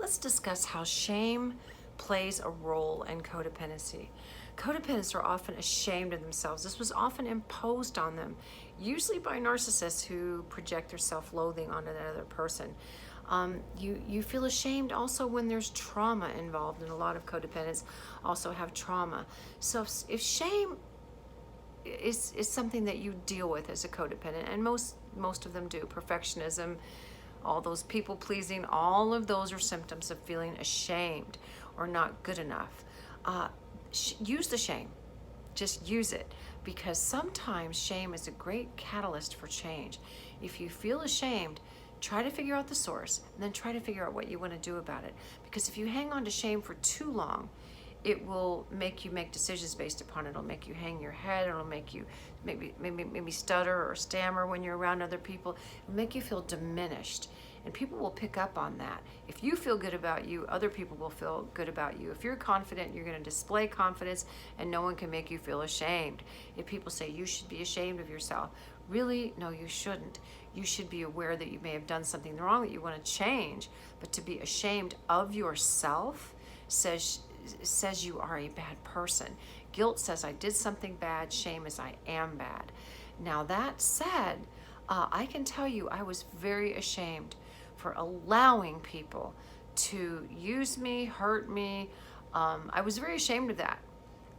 let's discuss how shame plays a role in codependency. Codependents are often ashamed of themselves. This was often imposed on them, usually by narcissists who project their self-loathing on another person. You feel ashamed also when there's trauma involved, and a lot of codependents also have trauma. So if shame is something that you deal with as a codependent, and most of them do, perfectionism, all those people pleasing, all of those are symptoms of feeling ashamed or not good enough. Use the shame. Just use it, because sometimes shame is a great catalyst for change. If you feel ashamed, try to figure out the source, and then try to figure out what you want to do about it. Because if you hang on to shame for too long, it will make you make decisions based upon it. It'll make you hang your head. It'll make you maybe stutter or stammer when you're around other people. It'll make you feel diminished. And people will pick up on that. If you feel good about you, other people will feel good about you. If you're confident, you're going to display confidence, and no one can make you feel ashamed. If people say you should be ashamed of yourself, really, no, you shouldn't. You should be aware that you may have done something wrong that you want to change, but to be ashamed of yourself says you are a bad person. Guilt says I did something bad. Shame is I am bad. Now that said, I can tell you I was very ashamed for allowing people to use me, hurt me. I was very ashamed of that,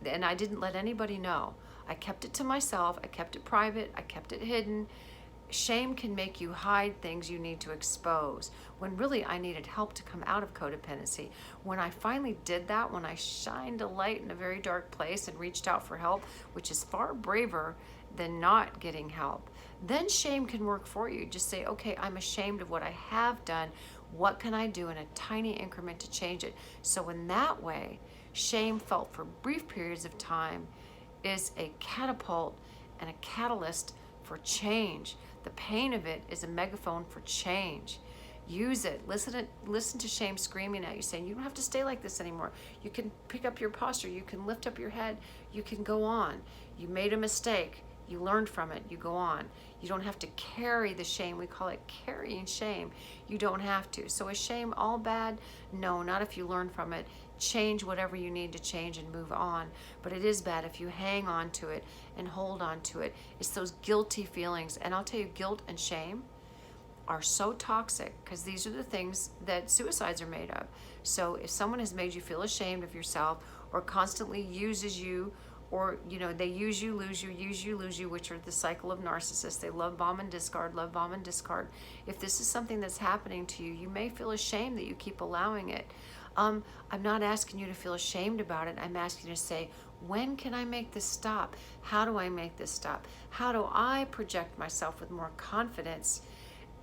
and I didn't let anybody know. I kept it to myself. I kept it private. I kept it hidden. Shame can make you hide things you need to expose, when really I needed help to come out of codependency. When I finally did that, when I shined a light in a very dark place and reached out for help, which is far braver than not getting help, then shame can work for you. Just say, okay, I'm ashamed of what I have done. What can I do in a tiny increment to change it? So in that way, shame felt for brief periods of time is a catapult and a catalyst for change. The pain of it is a megaphone for change. Use it. Listen to shame screaming at you, saying you don't have to stay like this anymore. You can pick up your posture. You can lift up your head. You can go on. You made a mistake. You learned from it. You go on. You don't have to carry the shame. We call it carrying shame. You don't have to. So is shame all bad? No, not if you learn from it. Change whatever you need to change and move on. But it is bad if you hang on to it and hold on to it. It's those guilty feelings. And I'll tell you, guilt and shame are so toxic, because these are the things that suicides are made of. So if someone has made you feel ashamed of yourself, or constantly uses you, or they use you, lose you, use you, lose you, which are the cycle of narcissists. They love, bomb, and discard, love, bomb, and discard. If this is something that's happening to you, you may feel ashamed that you keep allowing it. I'm not asking you to feel ashamed about it. I'm asking you to say, when can I make this stop? How do I make this stop? How do I project myself with more confidence,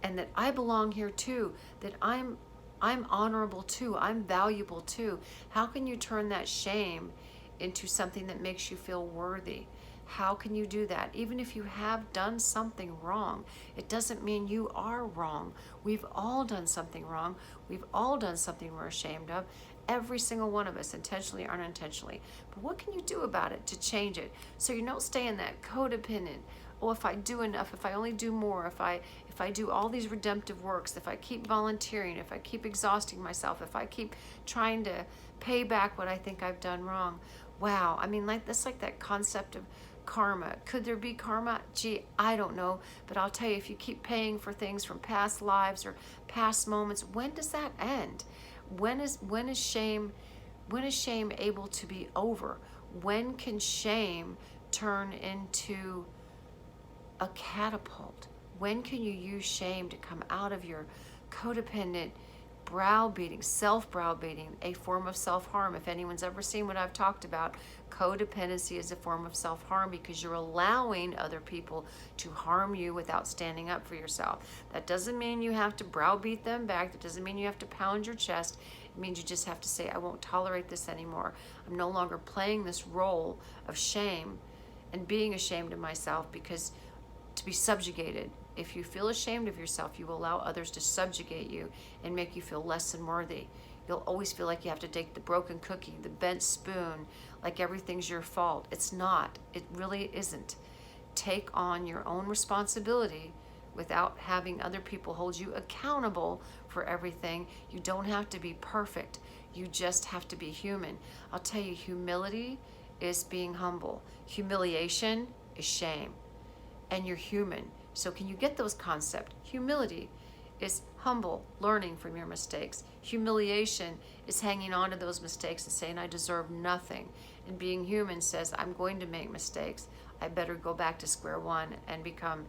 and that I belong here too, that I'm honorable too, I'm valuable too? How can you turn that shame into something that makes you feel worthy? How can you do that? Even if you have done something wrong, it doesn't mean you are wrong. We've all done something wrong. We've all done something we're ashamed of. Every single one of us, intentionally or unintentionally. But what can you do about it to change it, so you don't stay in that codependent, oh, if I do enough, if I only do more, if I do all these redemptive works, if I keep volunteering, if I keep exhausting myself, if I keep trying to pay back what I think I've done wrong. Wow, I mean, that's like that concept of karma. Could there be karma? Gee, I don't know. But I'll tell you, if you keep paying for things from past lives or past moments, when does that end? When is shame able to be over? When can shame turn into a catapult? When can you use shame to come out of your codependent browbeating, self-browbeating, a form of self-harm? If anyone's ever seen what I've talked about, codependency is a form of self-harm, because you're allowing other people to harm you without standing up for yourself. That doesn't mean you have to browbeat them back. That doesn't mean you have to pound your chest. It means you just have to say, I won't tolerate this anymore. I'm no longer playing this role of shame and being ashamed of myself, because to be subjugated. If you feel ashamed of yourself, you will allow others to subjugate you and make you feel less than worthy. You'll always feel like you have to take the broken cookie, the bent spoon, like everything's your fault. It's not. It really isn't. Take on your own responsibility without having other people hold you accountable for everything. You don't have to be perfect. You just have to be human. I'll tell you, humility is being humble. Humiliation is shame. And you're human. So can you get those concepts? Humility is humble, learning from your mistakes. Humiliation is hanging on to those mistakes and saying, I deserve nothing. And being human says, I'm going to make mistakes. I better go back to square one and become,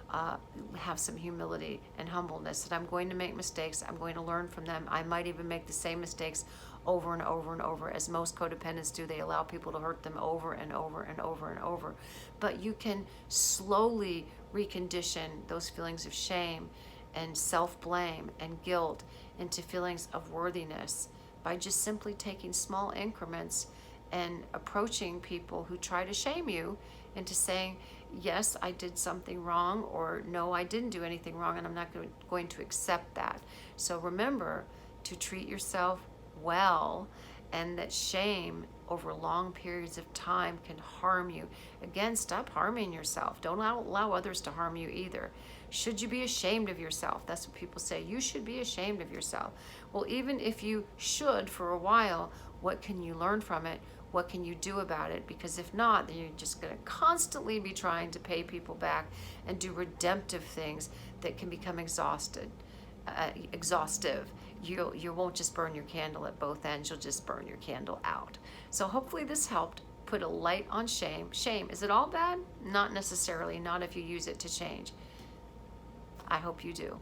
have some humility and humbleness, that I'm going to make mistakes. I'm going to learn from them. I might even make the same mistakes over and over and over, as most codependents do. They allow people to hurt them over and over and over and over. But you can slowly recondition those feelings of shame and self-blame and guilt into feelings of worthiness by just simply taking small increments and approaching people who try to shame you into saying, yes, I did something wrong, or no, I didn't do anything wrong, and I'm not going to accept that. So remember to treat yourself well, and that shame over long periods of time can harm you. Again, stop harming yourself. Don't allow others to harm you either. Should you be ashamed of yourself? That's what people say. You should be ashamed of yourself. Well, even if you should for a while, what can you learn from it? What can you do about it? Because if not, then you're just going to constantly be trying to pay people back and do redemptive things that can become exhaustive. You won't just burn your candle at both ends. You'll just burn your candle out. So hopefully this helped put a light on shame. Shame, is it all bad? Not necessarily, not if you use it to change. I hope you do.